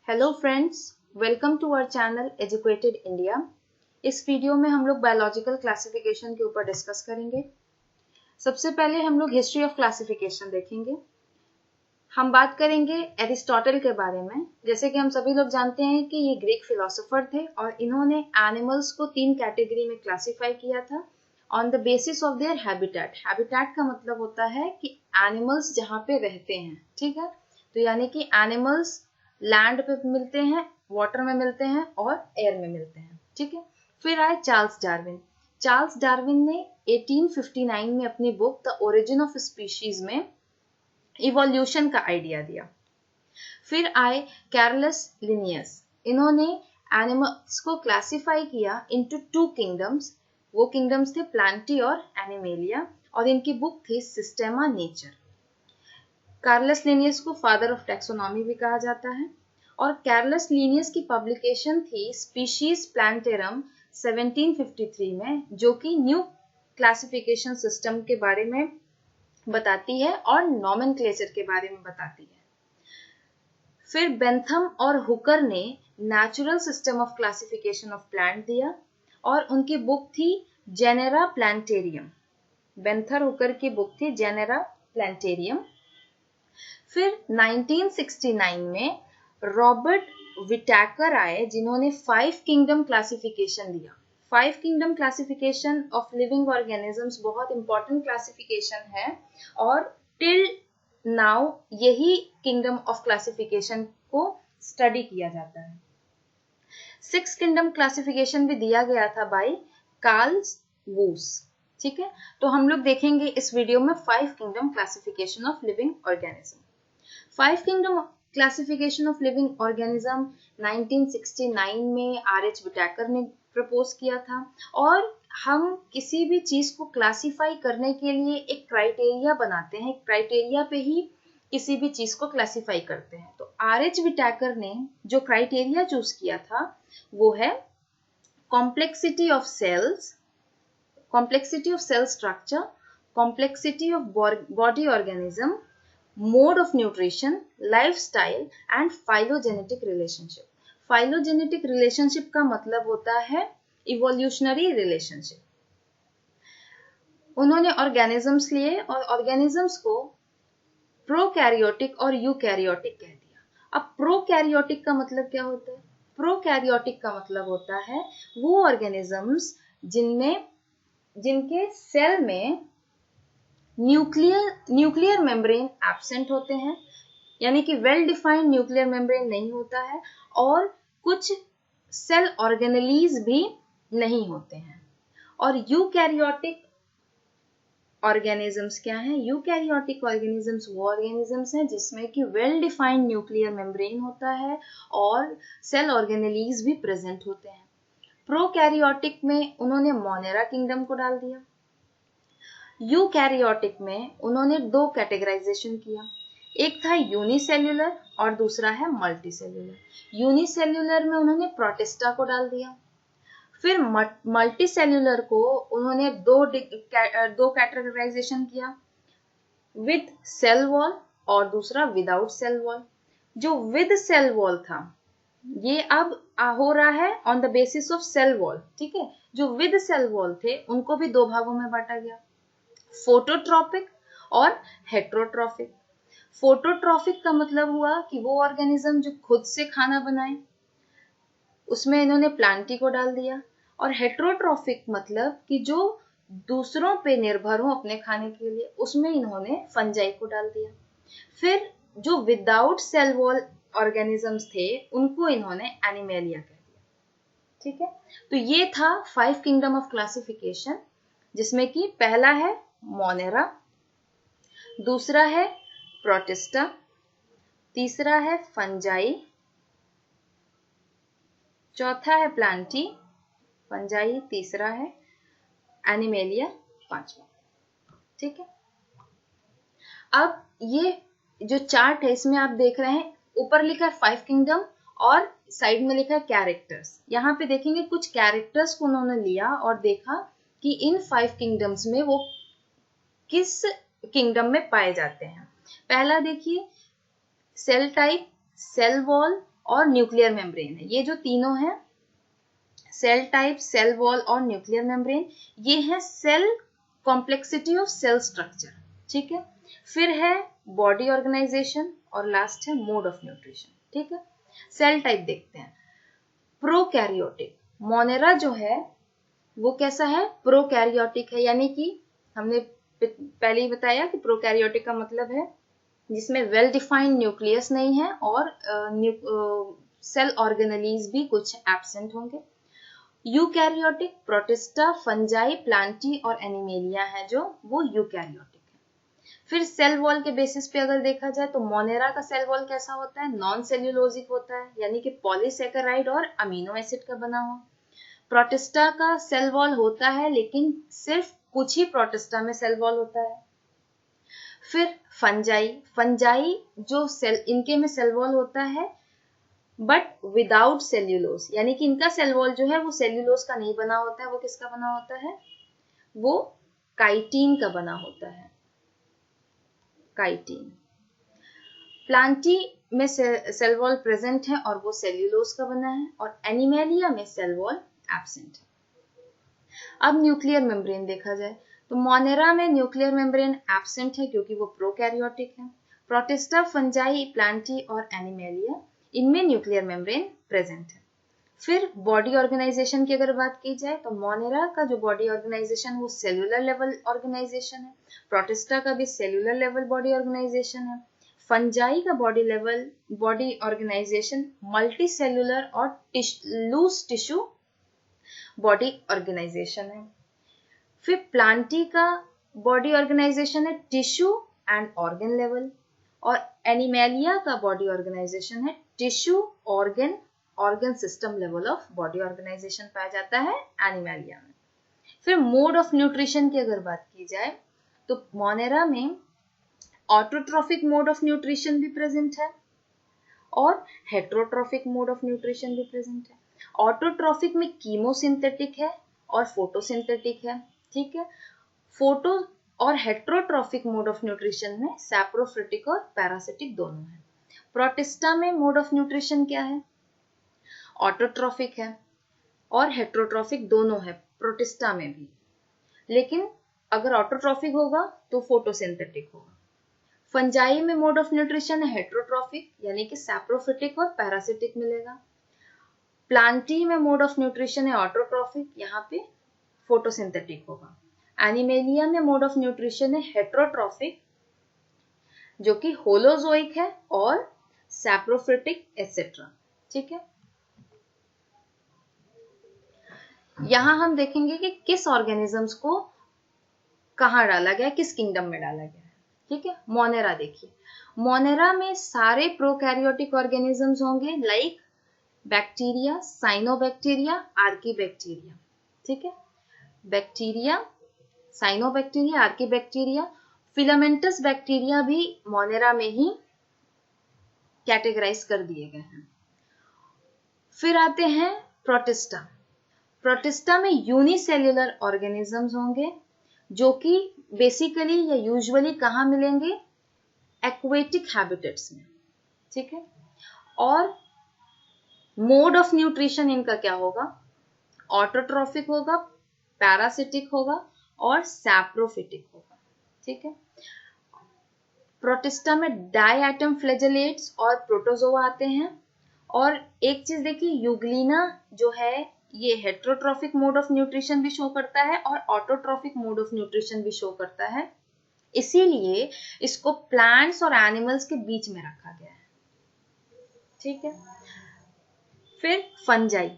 Hello friends, welcome to our channel educated India. इस वीडियो में हम लोग बायोलॉजिकल क्लासिफिकेशन के ऊपर डिस्कस करेंगे। सबसे पहले हम लोग हिस्ट्री ऑफ क्लासिफिकेशन देखेंगे। हम बात करेंगे एरिस्टोटल के बारे में। जैसे कि हम सभी लोग जानते हैं कि ये ग्रीक फिलोसोफर थे और इन्होंने एनिमल्स को 3 कैटेगरी में क्लासिफाई किया था on the basis of their habitat. Habitat का मतलब होता है कि एनिमल्स जहाँ पे रहते हैं, ठीक है। तो यानी कि एनिमल्स लैंड पे मिलते हैं, वाटर में मिलते हैं और एयर में मिलते हैं, ठीक है। फिर आए चार्ल्स डार्विन। चार्ल्स डार्विन ने 1859 में अपनी book the origin of species में इवोल्यूशन का आइडिया दिया। फिर आए कैरलस लिनियस। इन्होंने एनिमल्स को क्लासिफाई किया इनटू 2 किंगडम्स। वो किंगडम्स थे प्लांटी और एनिमेलिया, और इनकी बुक थी सिस्टेमा नेचर। कार्लस लिनियस को फादर ऑफ टैक्सोनॉमी भी कहा जाता है, और कार्लस लिनियस की पब्लिकेशन थी स्पीशीज प्लांटेरम 1753 में, जो कि न्यू क्लासिफिकेशन सिस्टम के बारे में बताती है और नॉमेनक्लेचर के बारे में बताती है। फिर बेंथम और हुकर ने natural system of classification of plant दिया, और उनकी बुक थी जेनेरा प्लांटेरियम। बेंथर हुकर की बुक थी जेनेरा प्लांटेरियम। फिर 1969 में रॉबर्ट विटैकर आए, जिन्होंने 5 किंगडम क्लासिफिकेशन दिया। 5 kingdom classification of living organisms बहुत इंपॉर्टेंट क्लासिफिकेशन है, और टिल नाउ यही किंगडम ऑफ क्लासिफिकेशन को स्टडी किया जाता है। 6 किंगडम क्लासिफिकेशन भी दिया गया था बाय कार्ल वूस, ठीक है। तो हम लोग देखेंगे इस वीडियो में 5 kingdom classification of living organism. 5 kingdom classification of living organism 1969 में आर.एच. विटैकर ने प्रपोज किया था, और हम किसी भी चीज को क्लासिफाई करने के लिए एक क्राइटेरिया बनाते हैं, क्राइटेरिया पे ही किसी भी चीज को क्लासिफाई करते हैं। तो आर.एच. विटैकर ने जो क्राइटेरिया चूज किया था वो है complexity of cell structure, complexity of body organism, mode of nutrition, lifestyle and phylogenetic relationship. Phylogenetic relationship का मतलब होता है evolutionary relationship. उन्होंने ऑर्गेनिजम्स लिए और ऑर्गेनिजम्स को प्रोकैरियोटिक और यूकैरियोटिक कह दिया। अब प्रोकैरियोटिक का मतलब क्या होता है? प्रोकैरियोटिक का मतलब होता है वो ऑर्गेनिजम्स जिनके सेल में न्यूक्लियर मेम्ब्रेन एब्सेंट होते हैं, यानी कि वेल डिफाइंड न्यूक्लियर मेम्ब्रेन नहीं होता है, और कुछ सेल ऑर्गेनेलीज भी नहीं होते हैं। और यूकैरियोटिक ऑर्गेनिजम्स क्या हैं? यूकैरियोटिक ऑर्गेनिजम्स वो ऑर्गेनिजम्स हैं जिसमें कि वेल डिफाइंड न्यूक्लियर मेम्ब्रेन होता है और सेल ऑर्गेनेलीज भी प्रेजेंट होते हैं। प्रोकैरियोटिक में उन्होंने मोनेरा किंगडम को डाल दिया। यूकैरियोटिक में उन्होंने 2 कैटेगराइजेशन किया, एक था यूनिसेल्युलर और दूसरा है मल्टीसेल्युलर। यूनिसेल्युलर में उन्होंने प्रोटिस्टा को डाल दिया। फिर मल्टीसेल्युलर को उन्होंने दो कैटेगराइजेशन किया, विद सेल वॉल और दूसरा विदाउट सेल वॉल। जो विद सेल वॉल था ये अब हो रहा है on the basis of cell wall, ठीक है। जो विद सेल वॉल थे उनको भी 2 भागों में बांटा गया, फोटोट्रॉपिक और हेट्रोट्रॉपिक। फोटोट्रॉपिक का मतलब हुआ कि वो ऑर्गेनिज्म जो खुद से खाना बनाए, उसमें इन्होंने प्लांटी को डाल दिया। और हेट्रोट्रॉपिक मतलब कि जो दूसरों पे निर्भर हो अपने खाने के लिए, उसमें इन्होंने फंजाई को डाल दिया। फिर जो विदाउट सेल वॉल ऑर्गेनिजम्स थे उनको इन्होंने एनिमेलिया कह दिया, ठीक है। तो ये था 5 किंगडम ऑफ क्लासिफिकेशन, जिसमें कि पहला है मोनेरा, दूसरा है प्रोटिस्टा, तीसरा है फंजाई, चौथा है प्लांटी, फंजाई तीसरा है, एनिमेलिया पांचवा, ठीक है। अब ये जो चार्ट है इसमें आप देख रहे हैं, ऊपर लिखा है 5 किंगडम और साइड में लिखा है कैरेक्टर्स। यहाँ पे देखेंगे कुछ कैरेक्टर्स को उन्होंने लिया और देखा कि इन 5 किंगडम्स में वो किस किंगडम में पाए जाते हैं। पहला देखिए, सेल टाइप, सेल वॉल और न्यूक्लियर मेम्ब्रेन है। ये जो तीनों हैं, सेल टाइप, सेल वॉल और न्यूक्लियर मेम्ब्रेन, ये है cell complexity of cell structure. ठीक है, फिर है बॉडी ऑर्गेनाइजेशन और लास्ट है मोड ऑफ न्यूट्रिशन। ठीक है, सेल टाइप देखते हैं। प्रोकैरियोटिक, मोनेरा जो है वो कैसा है, प्रोकैरियोटिक है, यानी कि हमने पहले ही बताया कि प्रोकैरियोटिक का मतलब है जिसमें वेल डिफाइंड न्यूक्लियस नहीं है और सेल ऑर्गेनेलीज भी कुछ एब्सेंट होंगे। यूकैरियोटिक, प्रोटिस्टा, फंजाई, प्लांटी और एनिमेलिया है जो वो यूकैरियोटिक है। फिर सेल वॉल के बेसिस पे अगर देखा जाए तो मोनेरा का सेल वॉल कैसा होता है, नॉन सेल्यूलोजिक होता है, यानी कि पॉलीसेकेराइड और अमीनो एसिड का बना हुआ। प्रोटिस्टा का सेल वॉल होता है लेकिन सिर्फ कुछ ही प्रोटिस्टा में सेल वॉल होता है। फिर फंजाई, फंजाई जो सेल, इनके में सेल वॉल होता है बट विदाउट सेल्यूलोज, यानी कि इनका सेल वॉल जो है वो सेल्यूलोज का नहीं बना होता है, वो किसका बना होता है, वो काइटिन का बना होता है, काइटिन। प्लांटी में सेल वॉल प्रेजेंट है और वो सेल्यूलोज का बना है, और एनिमेलिया में सेल वॉल एब्सेंट है। अब न्यूक्लियर मेम्ब्रेन देखा जाए तो मोनेरा में न्यूक्लियर मेम्ब्रेन एब्सेंट है क्योंकि वो प्रोकैरियोटिक है। प्रोटिस्टा, फंजाई, प्लांटी और एनिमेलिया, इनमें न्यूक्लियर मेम्ब्रेन प्रेजेंट है। फिर बॉडी ऑर्गेनाइजेशन की अगर बात की जाए तो मोनेरा का जो बॉडी ऑर्गेनाइजेशन वो सेल्यूलर लेवल ऑर्गेनाइजेशन है, प्रोटिस्टा का भी सेल्यूलर लेवल बॉडी ऑर्गेनाइजेशन है, फंजाई का बॉडी ऑर्गेनाइजेशन मल्टी सेल्यूलर और लूज टिश्यू बॉडी ऑर्गेनाइजेशन है। फिर प्लांटी का बॉडी ऑर्गेनाइजेशन है टिश्यू एंड ऑर्गन लेवल, और एनिमेलिया का बॉडी ऑर्गेनाइजेशन है tissue, organ system level of body organisation पाया जाता है एनिमेलिया में। फिर मोड ऑफ न्यूट्रिशन की अगर बात की जाए तो मोनेरा में ऑटोट्रॉफिक मोड ऑफ न्यूट्रिशन भी प्रेजेंट है और हेट्रोट्रॉफिक मोड ऑफ न्यूट्रिशन भी प्रेजेंट है। ऑटोट्रॉफिक में कीमोसिंथेटिक है और फोटोसिंथेटिक है। ठीक है, फोटो और हेट्रोट्रॉफिक मोड ऑफ न्यूट्रिशन में सैप्रोफिटिक और पैरासिटिक दोनों है। प्रोटिस्टा में मोड ऑफ न्यूट्रिशन क्या है, ऑटोट्रॉफिक है और हेट्रोट्रॉफिक दोनों है प्रोटिस्टा में भी, लेकिन अगर ऑटोट्रॉफिक होगा तो फोटोसिंथेटिक होगा। फंजाई में मोड ऑफ न्यूट्रिशन है हेट्रोट्रॉफिक, यानी कि सैप्रोफिटिक और पैरासिटिक मिलेगा। प्लांटी में मोड ऑफ न्यूट्रिशन है ऑटोट्रॉफिक, यहाँ पे फोटोसिंथेटिक होगा। एनिमेलिया में मोड ऑफ न्यूट्रिशन है हेट्रोट्रॉफिक, जो कि होलोजोइक है, और सैप्रोफिटिक एटसेट्रा। ठीक है, यहां हम देखेंगे कि किस ऑर्गेनिजम्स को कहां डाला गया, किस किंगडम में डाला गया है। ठीक है, मोनेरा देखिए, मोनेरा में सारे प्रोकैरियोटिक ऑर्गेनिजम्स होंगे, लाइक बैक्टीरिया, साइनोबैक्टीरिया, आर्कीबैक्टीरिया। ठीक है, bacteria, cyanobacteria, archaebacteria, filamentous bacteria भी मोनेरा में ही कैटेगराइज कर दिए गए हैं। फिर आते हैं प्रोटिस्टा। प्रोटिस्टा में यूनिसेल्युलर ऑर्गेनिजम्स होंगे जो कि बेसिकली या यूजुअली कहाँ मिलेंगे, एक्वेटिक हैबिटेट्स में। ठीक है, और मोड ऑफ न्यूट्रिशन इनका क्या होगा, ऑटोट्रॉफिक होगा, पैरासिटिक होगा और सैप्रोफिटिक होगा। ठीक है, प्रोटिस्टा में डायएटम फ्लैजेलेट्स और प्रोटोजोआ आते हैं। और एक चीज देखिए, यूग्लिना जो है ये हेट्रोट्रॉफिक मोड ऑफ न्यूट्रिशन भी शो करता है और ऑटोट्रॉफिक मोड ऑफ न्यूट्रिशन भी शो करता है, इसीलिए इसको प्लांट्स और एनिमल्स के बीच में रखा गया है। ठीक है, फिर फंजाई।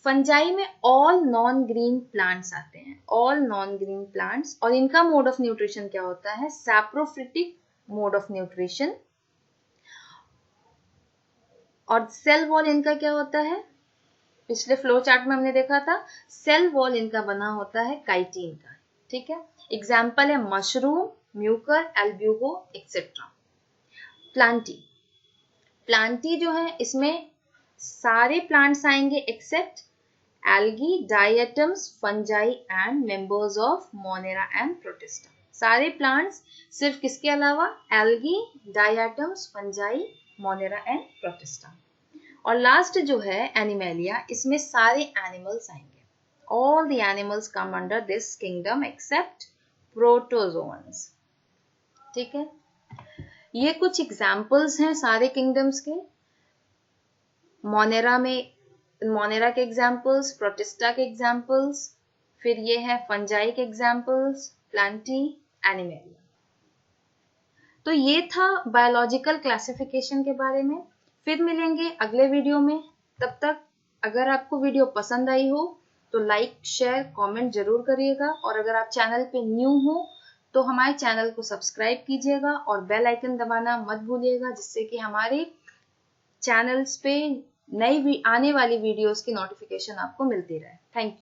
फंजाई में ऑल नॉन ग्रीन प्लांट्स आते हैं, ऑल नॉन ग्रीन प्लांट्स, और इनका मोड ऑफ न्यूट्रिशन क्या होता है, सैप्रोफिटिक मोड ऑफ न्यूट्रिशन। और सेल वॉल इनका क्या होता है, पिछले फ्लो चार्ट में हमने देखा था, सेल वॉल इनका बना होता है काइटिन का। ठीक है, एग्जाम्पल है mushroom, Mucor, Albugo etcetera. Plantae, Plantae जो है इसमें सारे प्लांट्स आएंगे except algae, diatoms, fungi and members of Monera and Protista. सारे प्लांट्स सिर्फ किसके अलावा, algae, diatoms, fungi, Monera and Protista. और लास्ट जो है एनिमेलिया, इसमें सारे एनिमल्स आएंगे। All the animals come under this kingdom except protozoans. ठीक है, ये कुछ एग्जाम्पल्स हैं सारे किंगडम्स के। मोनेरा के एग्जाम्पल्स, प्रोटिस्टा के एग्जाम्पल्स, फिर ये है फंजाई के एग्जाम्पल्स, प्लांटी, एनिमेलिया। तो ये था बायोलॉजिकल क्लासिफिकेशन के बारे में। फिर मिलेंगे अगले वीडियो में। तब तक अगर आपको वीडियो पसंद आई हो तो लाइक, शेयर, कमेंट जरूर करिएगा, और अगर आप चैनल पे न्यू हो तो हमारे चैनल को सब्सक्राइब कीजिएगा और बेल आइकन दबाना मत भूलिएगा, जिससे कि हमारे चैनल्स पे नई आने वाली वीडियोस की नोटिफिकेशन आपको मिलती रहे। Thank you.